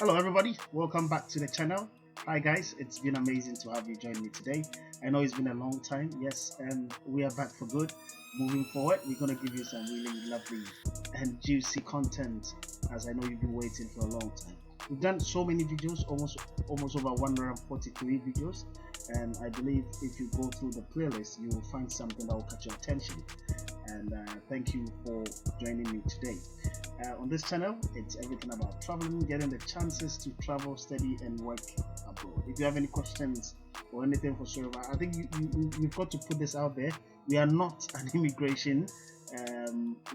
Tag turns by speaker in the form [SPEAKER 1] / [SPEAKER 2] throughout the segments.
[SPEAKER 1] Hello everybody, welcome back to the channel. Hi guys, it's been amazing to have you join me today. I know it's been a long time, yes, and we are back for good. Moving forward, we're going to give you some really lovely and juicy content, as I know you've been waiting for a long time. We've done so many videos, almost over 143 videos, and I believe if you go through the playlist you will find something that will catch your attention. And thank you for joining me today. On this channel, it's everything about traveling, getting the chances to travel, study and work abroad. If you have any questions or anything for sure, I think you've got to put this out there. We are not an immigration.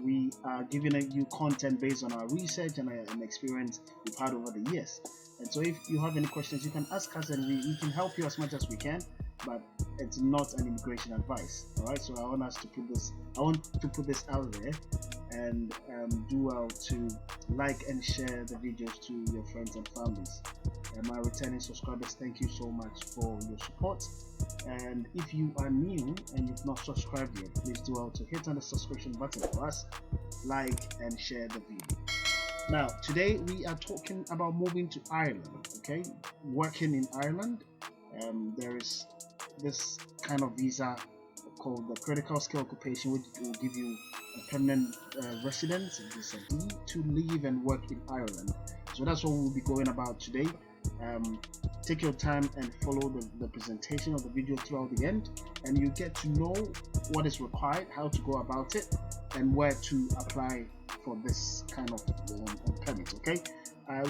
[SPEAKER 1] We are giving you content based on our research and experience we've had over the years. And so if you have any questions, you can ask us and we can help you as much as we can, but it's not an immigration advice. All right, so I want to put this out there, and do well to like and share the videos to your friends and families. My returning subscribers, thank you so much for your support. And if you are new and you've not subscribed yet, please do well to hit on the subscription button for us, like and share the video. Now today we are talking about moving to Ireland. Okay, working in Ireland. There is this kind of visa called the critical skill occupation, which will give you a permanent residence visa to live and work in Ireland. So that's what we'll be going about today. Take your time and follow the presentation of the video throughout the end, and you get to know what is required, how to go about it, and where to apply for this kind of permit. Okay,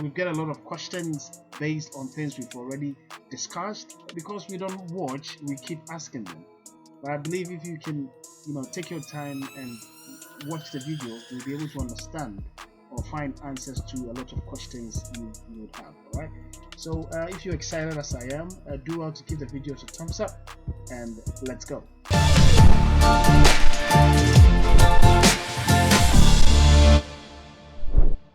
[SPEAKER 1] we've got a lot of questions based on things we've already discussed. Because we don't watch, we keep asking them. But I believe if you can, take your time and watch the video, you'll be able to understand or find answers to a lot of questions you would have. All right. So if you're excited as I am, do well to give the videos a thumbs up, and let's go.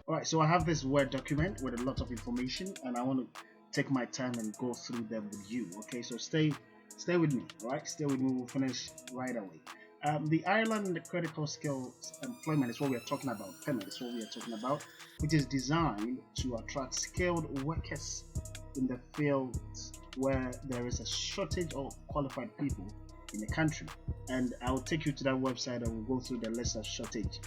[SPEAKER 1] Alright, so I have this Word document with a lot of information, and I want to take my time and go through them with you. Okay, so stay with me. Alright, stay with me. We'll finish right away. The Ireland Critical Skills Employment is what we are talking about. Permit is what we are talking about, which is designed to attract skilled workers in the fields where there is a shortage of qualified people in the country. And I will take you to that website and we'll go through the list of shortage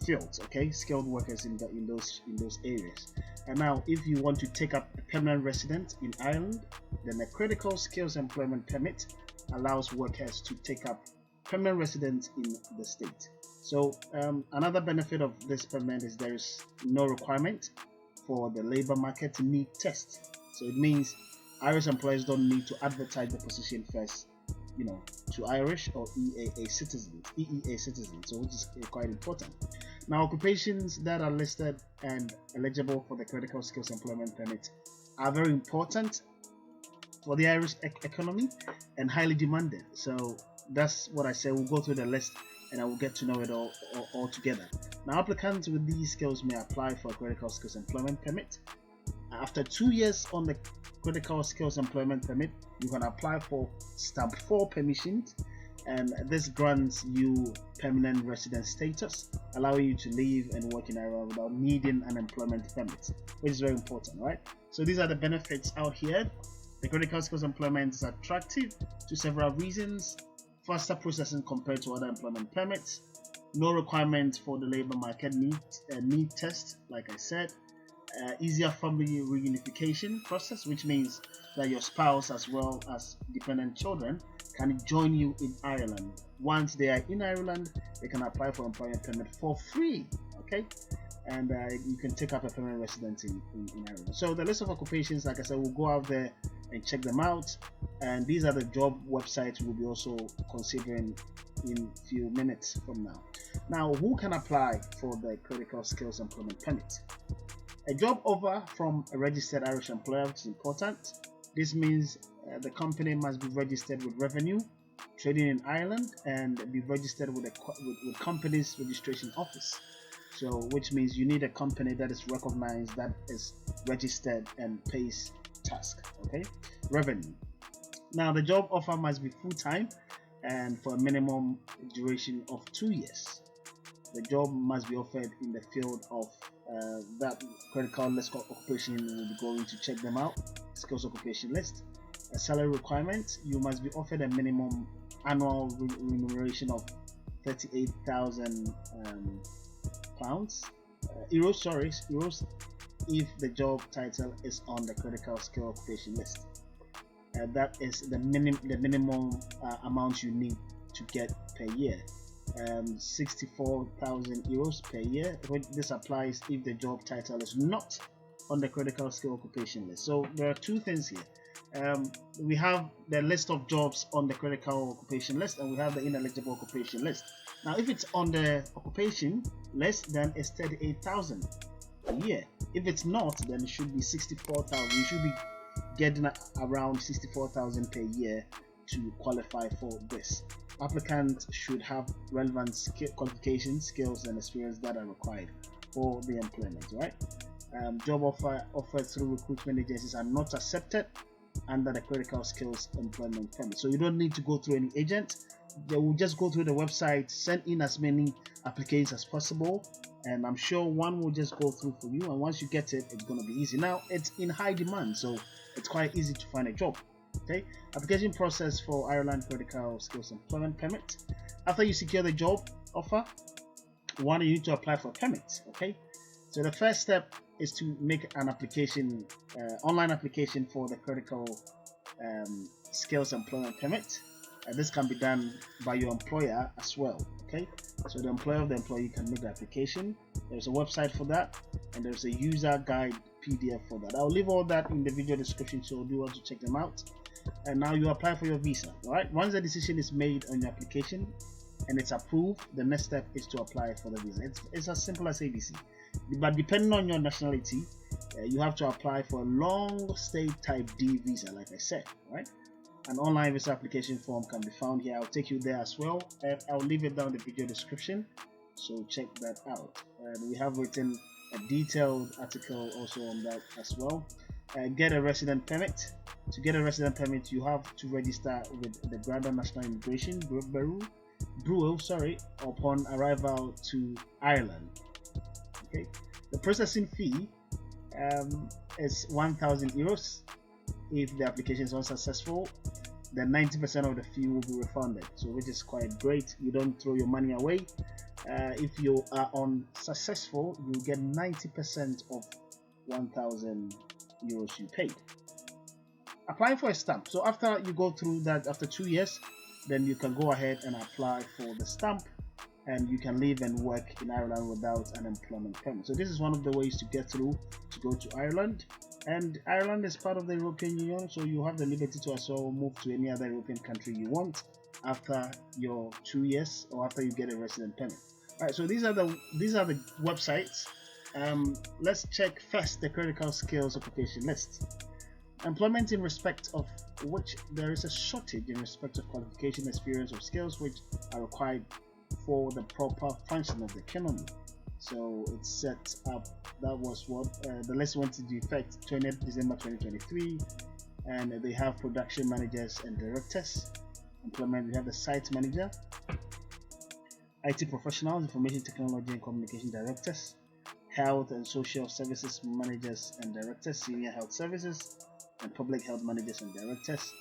[SPEAKER 1] fields. Okay, skilled workers in those areas. And now if you want to take up a permanent residence in Ireland, then a critical skills employment permit allows workers to take up permanent residence in the state. So another benefit of this permit is there is no requirement for the labor market need test. So it means Irish employers don't need to advertise the position first, to Irish or EEA citizens, so which is quite important. Now, occupations that are listed and eligible for the critical skills employment permit are very important for the Irish economy and highly demanded. So that's what I said. We'll go through the list and I will get to know it all together. Now, applicants with these skills may apply for a critical skills employment permit. After 2 years on the critical skills employment permit, you can apply for stamp 4 permissions, and this grants you permanent resident status, allowing you to live and work in Ireland without needing an employment permit, which is very important, right? So these are the benefits out here. The critical skills employment is attractive to several reasons: faster processing compared to other employment permits, no requirement for the labor market need test, like I said, easier family reunification process, which means that your spouse as well as dependent children can join you in Ireland. Once they are in Ireland, they can apply for employment permit for free. Okay, and you can take up a permanent residence in Ireland. So the list of occupations, like I said, we'll go out there and check them out, and these are the job websites we'll be also considering in a few minutes from now. Now, who can apply for the critical skills employment permit? A job offer from a registered Irish employer, which is important. This means the company must be registered with Revenue, trading in Ireland, and be registered with company's registration office. So, which means you need a company that is recognized, that is registered and pays tax. Okay, Revenue. Now, the job offer must be full-time and for a minimum duration of 2 years. The job must be offered in the field of that critical list occupation. Will be going to check them out. Skills occupation list. A salary requirement: you must be offered a minimum annual remuneration of 38,000 pounds, euros, if the job title is on the critical skill occupation list. That is the minimum amount you need to get per year. 64,000 euros per year. This applies if the job title is not on the critical skill occupation list. So there are two things here. We have the list of jobs on the critical occupation list, and we have the ineligible occupation list. Now, if it's on the occupation list, then it's 38,000 a year. If it's not, then it should be 64,000. You should be getting around 64,000 per year to qualify for this. Applicants should have relevant qualifications, skills, and experience that are required for the employment. Right? Job offered through recruitment agencies are not accepted under the critical skills employment permit. So you don't need to go through any agent. They will just go through the website, send in as many applications as possible, and I'm sure one will just go through for you. And once you get it, it's going to be easy. Now it's in high demand, so it's quite easy to find a job. Okay, application process for Ireland critical skills employment permit. After you secure the job offer, you need to apply for a permit. Okay, so the first step is to make an application, online application for the critical skills employment permit. This can be done by your employer as well. Okay, so the employer of the employee can make the application. There's a website for that, and there's a user guide PDF for that. I'll leave all that in the video description, so do want to check them out. And now you apply for your visa. Right, once the decision is made on your application and it's approved, the next step is to apply for the visa. It's as simple as ABC. But depending on your nationality, you have to apply for a long stay type D visa, like I said. Right, an online visa application form can be found here. I'll take you there as well, and I'll leave it down in the video description, so check that out. And we have written a detailed article also on that as well. Get a resident permit. To get a resident permit, you have to register with the Uganda National Immigration Bureau upon arrival to Ireland. Okay, the processing fee is 1,000 euros. If the application is unsuccessful, then 90% of the fee will be refunded, so which is quite great. You don't throw your money away. If you are unsuccessful, you get 90% of 1,000 euros you paid. Applying for a stamp. So after you go through that, after 2 years, then you can go ahead and apply for the stamp, and you can live and work in Ireland without an employment permit. So this is one of the ways to get through to go to Ireland. And Ireland is part of the European Union, so you have the liberty to also move to any other European country you want after your 2 years or after you get a resident permit. Alright, so these are the websites. Let's check first the critical skills occupation list. Employment in respect of which there is a shortage in respect of qualification, experience, or skills which are required for the proper function of the economy. So it's set up. That was what the list went into effect 20th December 2023, and they have production managers and directors. Employment, we have the site manager, IT professionals, information technology and communication directors, health and social services managers and directors, senior health services and public health managers and directors.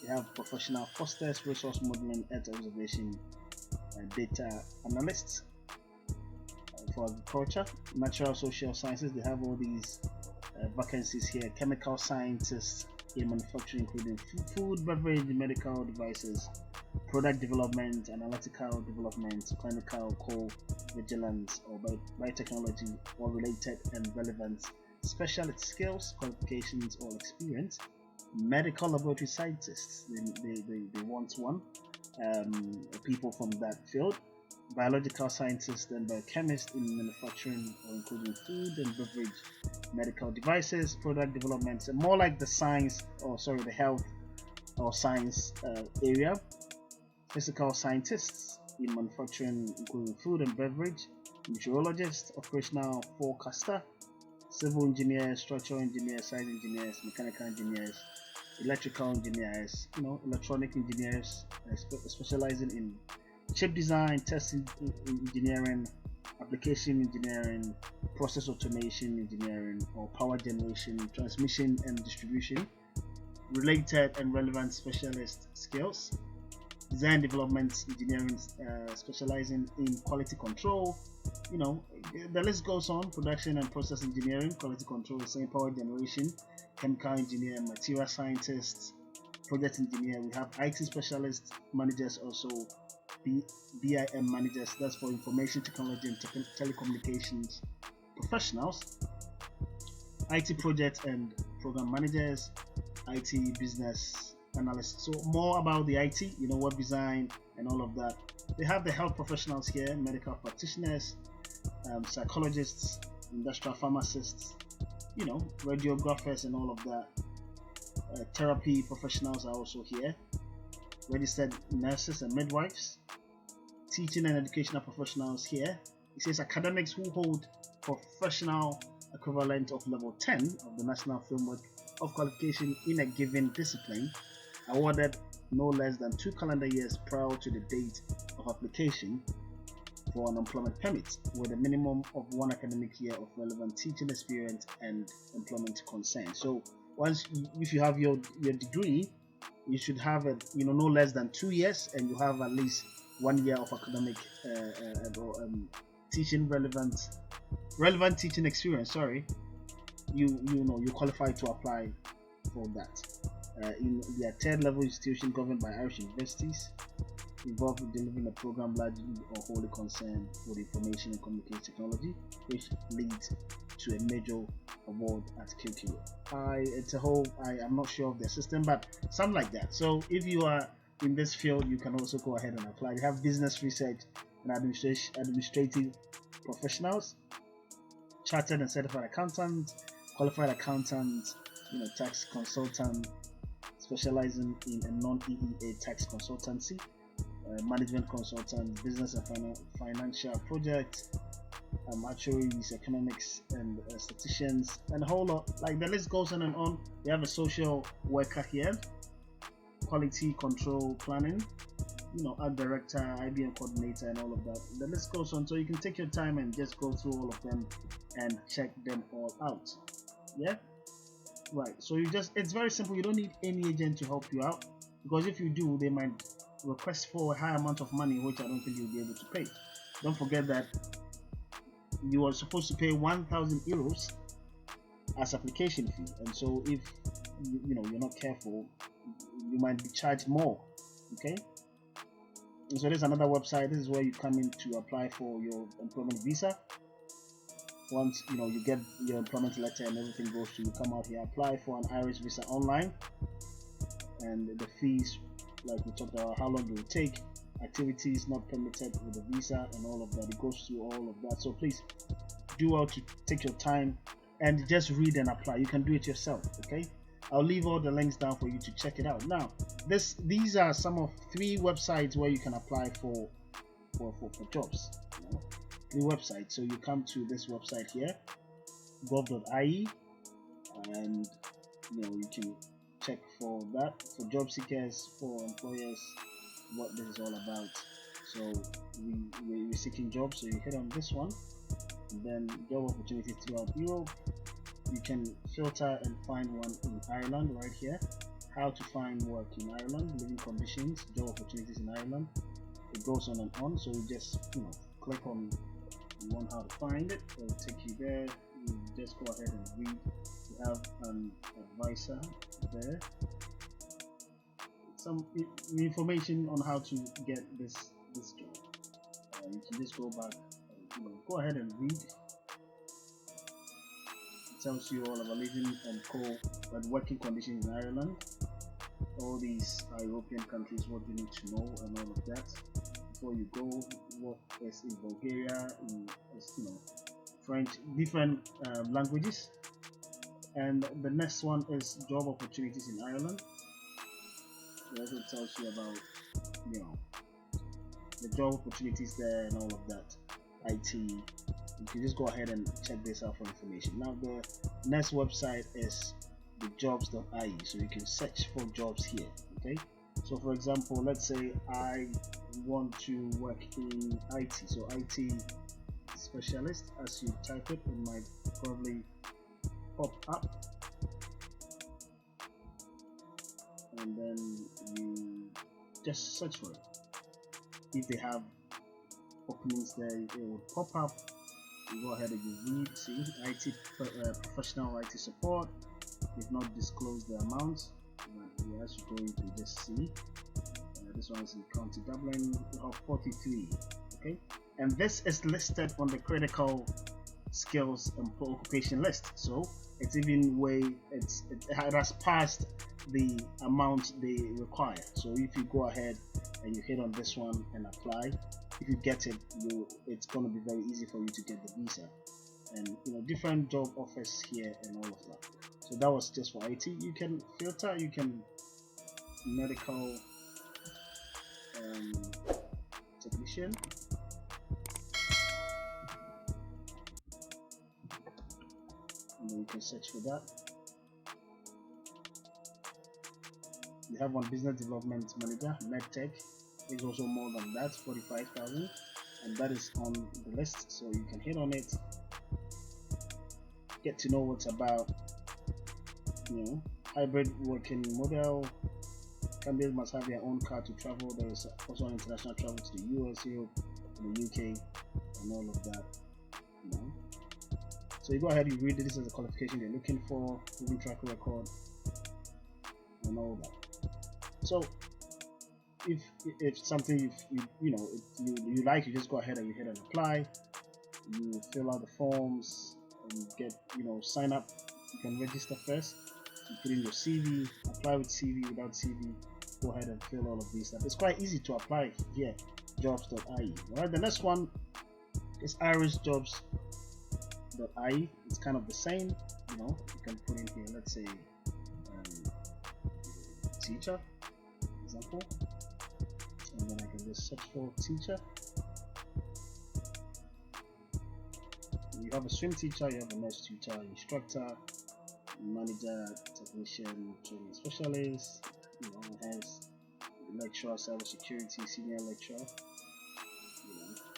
[SPEAKER 1] We have professional fosters, resource modeling, earth observation, data analysts. For agriculture, natural social sciences, they have all these vacancies here. Chemical scientists in manufacturing, including food, beverage, medical devices, product development, analytical development, clinical, co-vigilance, or biotechnology, or related and relevant specialist skills, qualifications, or experience. Medical laboratory scientists, they want one, people from that field. Biological scientists and biochemists in manufacturing, or including food and beverage, medical devices, product development, and more like the the health or science area. Physical scientists in manufacturing, including food and beverage, meteorologists, operational forecaster, civil engineers, structural engineers, site engineers, mechanical engineers, electrical engineers, electronic engineers, specializing in chip design, testing engineering, application engineering, process automation engineering, or power generation, transmission and distribution, related and relevant specialist skills, design development engineering, specializing in quality control. The list goes on. Production and process engineering, quality control, same power generation, chemical engineer, material scientists, project engineer. We have IT specialists, managers, also BIM managers, that's for information technology and telecommunications professionals, IT project and program managers, IT business analysts. So more about the IT, web design and all of that. They have the health professionals here, medical practitioners, psychologists, industrial pharmacists, radiographers and all of that. Therapy professionals are also here, registered nurses and midwives, teaching and educational professionals here. It says academics who hold professional equivalent of level 10 of the National Framework of Qualification in a given discipline, awarded no less than 2 calendar years prior to the date of application for an employment permit, with a minimum of 1 academic year of relevant teaching experience and employment consent. So if you have your degree, you should have no less than 2 years, and you have at least 1 year of academic teaching relevant teaching experience. Sorry, you qualify to apply for that. In their third level institution governed by Irish universities, involved with delivering a program largely or wholly concerned with information and communication technology, which leads to a major award at QQ. I'm not sure of the system, but something like that. So if you are in this field, you can also go ahead and apply. They have business research and administrative professionals, chartered and certified accountants, qualified accountants, tax consultant, specializing in a non-EEA tax consultancy, management consultant, business and financial projects, actuaries, economics and statisticians, and a whole lot. Like, the list goes on and on. We have a social worker here, quality control planning, art director, IBM coordinator, and all of that. The list goes on, so you can take your time and just go through all of them and check them all out. Yeah, right. So it's very simple. You don't need any agent to help you out, because if you do, they might request for a high amount of money, which I don't think you'll be able to pay. Don't forget that you are supposed to pay 1,000 euros as application fee, and so if you're not careful, you might be charged more. Okay, and so there's another website. This is where you come in to apply for your employment visa. Once you get your employment letter and everything goes through, you come out here, apply for an Irish visa online, and the fees, like we talked about, how long it will take, activities not permitted with the visa, and all of that. It goes through all of that. So please do well to take your time and just read and apply. You can do it yourself. Okay, I'll leave all the links down for you to check it out. Now, these are some of 3 websites where you can apply for jobs. 3 websites. So you come to this website here, gov.ie, and you can check for that, for job seekers, for employers, what this is all about. So we're seeking jobs, so you hit on this one, and then job opportunities throughout Europe. You can filter and find one in Ireland right here. How to find work in Ireland, living conditions, job opportunities in Ireland. It goes on and on. So you just click on how to find it. It will take you there. You just go ahead and read. You have an advisor there. Some information on how to get this job. You can just go back. Go ahead and read. Tells you all about living and working conditions in Ireland, all these European countries, what you need to know and all of that before you go. What is in Bulgaria, in French, different languages. And the next one is job opportunities in Ireland. It also tells you about the job opportunities there and all of that. IT. You can just go ahead and check this out for information. Now, the next website is the jobs.ie, so you can search for jobs here. Okay, so for example, let's say I want to work in IT, so IT specialist. As you type it, it might probably pop up, and then you just search for it. If they have openings there, it will pop up. You go ahead and you read, see IT professional IT support. They've not disclosed the amount, but as you go, you can just see. This one is in County Dublin. We have 43. Okay, and this is listed on the critical skills and occupation list. So it's even it has passed the amount they require. So if you go ahead and you hit on this one and apply, if you get it, it's going to be very easy for you to get the visa. And different job offers here and all of that. So that was just for IT. You can filter, you can medical technician, and then you can search for that. You have one business development manager, medtech. It's also more than that, 45,000, and that is on the list. So you can hit on it, get to know what's about. Hybrid working model. Candidates must have their own car to travel. There is also international travel to the US, Europe, and the UK, and all of that. So you go ahead, you read it. This is the qualification you're looking for, proven track record, and all that. So if something you like, you just go ahead and you hit and apply. You fill out the forms and you get sign up. You can register first. You put in your CV, apply with CV, without CV. Go ahead and fill all of these stuff. It's quite easy to apply here, jobs.ie. Alright, the next one is irisjobs.ie. It's kind of the same. You can put in here, let's say teacher, example, and then I can just search for teacher. You have a swim teacher, you have a nurse teacher, instructor, manager, technician, training specialist, hence lecturer, cybersecurity, senior lecturer.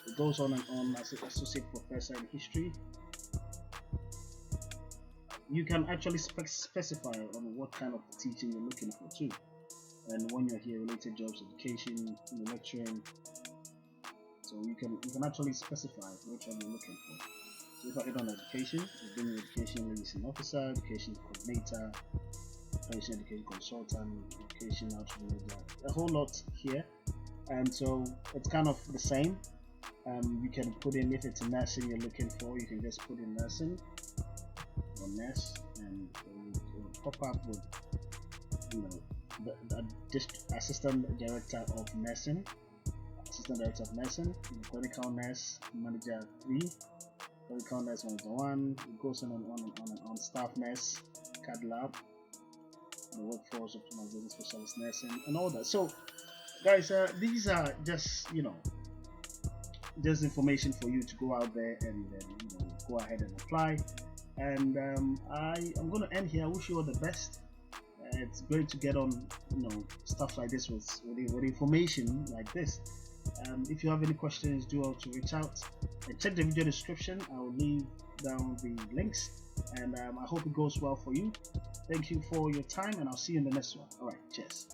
[SPEAKER 1] It goes on and on. As an associate professor in history, you can actually specify on what kind of teaching you're looking for too. And when you're here, related jobs, education, lecturing. So you can actually specify which one you're looking for. So if I hit on education, we're doing education liaison officer, education coordinator, patient education consultant, education outreach manager, a whole lot here. And so it's kind of the same. You can put in, if it's nursing you're looking for, you can just put in nursing or nurse, and it will pop up with the assistant director of nursing, clinical nurse manager 3, clinical nurse manager 1. It goes on and on and on and on. Staff nurse, CAD lab, the workforce optimization specialist nursing, and all that. So guys, these are just just information for you to go out there and go ahead and apply. And I'm going to end here. I wish you all the best. It's great to get on stuff like this with information like this. If you have any questions, do also reach out and check the video description. I will leave down the links, and I hope it goes well for you. Thank you for your time, and I'll see you in the next one. All right, cheers.